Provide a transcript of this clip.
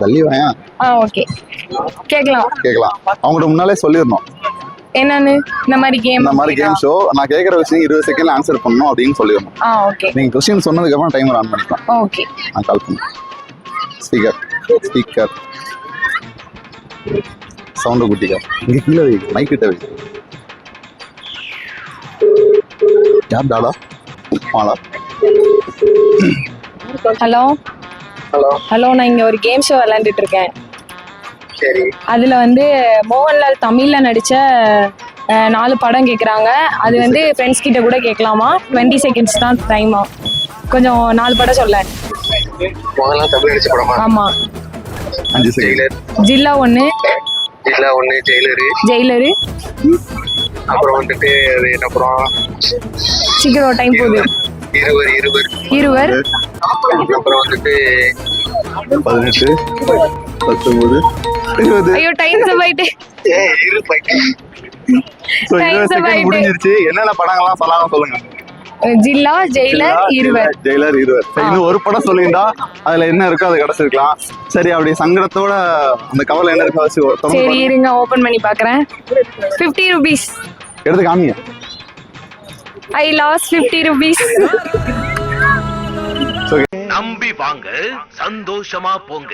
தள்ளி வாயா. ஓகே, கேக்கலாம். அவங்கள்ட்ட முன்னாலே சொல்லிடணும் என்னன்னு இந்த மாதிரி கேம் ஷோ. நான் கேட்குற விஷயம் 20 செகண்ட்ல ஆன்சர் பண்ணணும் அப்படின்னு சொல்லிடணும். ஓகே. நீங்க கொஸ்டின் சொன்னதுக்கு அப்புறம் டைமர் ஆன் பண்ணிக்கலாம். ஓகே. நான் கால் பண்ணேன். ஸ்பீக்கர் சவுண்ட் குட்டிக்கா. இங்க கீழே வை, மைக் கிட்ட வை. யார் டாடா மாலா? ஹலோ ஹலோ, நான் இங்க ஒரு கேம் ஷோ விளையாண்டுட்டு இருக்கேன். சரி. அதுல வந்து மோகன்லால் தமிழ்ல நடிச்ச 4 படம் கேக்குறாங்க. அது வந்து ஃப்ரெண்ட்ஸ் கிட்ட கூட கேட்கலாமா? 20 செகண்ட்ஸ் தான் டைமா. கொஞ்சம் 4 படம் சொல்ல. மோகன்லால் தமிழ் நடிச்ச படமா? ஆமா. 5 செகண்ட். ஜில்லா 1, ஜெயிலரு. அப்புறம் வந்துட்டு அது என்ன படம்? சீக்கிரம் டைம் போகுது. இருவர். அப்புறம் வந்துட்டு 18, 19, 20. ஐயோ, டைம் போயிட்டு. So, 20 செகண்ட் முடிஞ்சிருச்சு. என்னென்ன படங்கள்லாம் சொல்லாம சொல்லுங்க. ஜில்லா, ஜெயிலர், இருவர். இன்னும் ஒரு படம் சொல்லியிருந்தா அதுல என்ன இருக்கோ அதை கிடைச்சிருக்கலாம். சரி, அப்படி சங்கடத்தோட அந்த கவலை என்ன இருக்கோ சரி, இருங்க ஓபன் பண்ணி பாக்குறேன். 50 rupees எடுத்து காமிங்க. I lost 50 rupees. நம்பி வாங்க, சந்தோஷமா போங்க.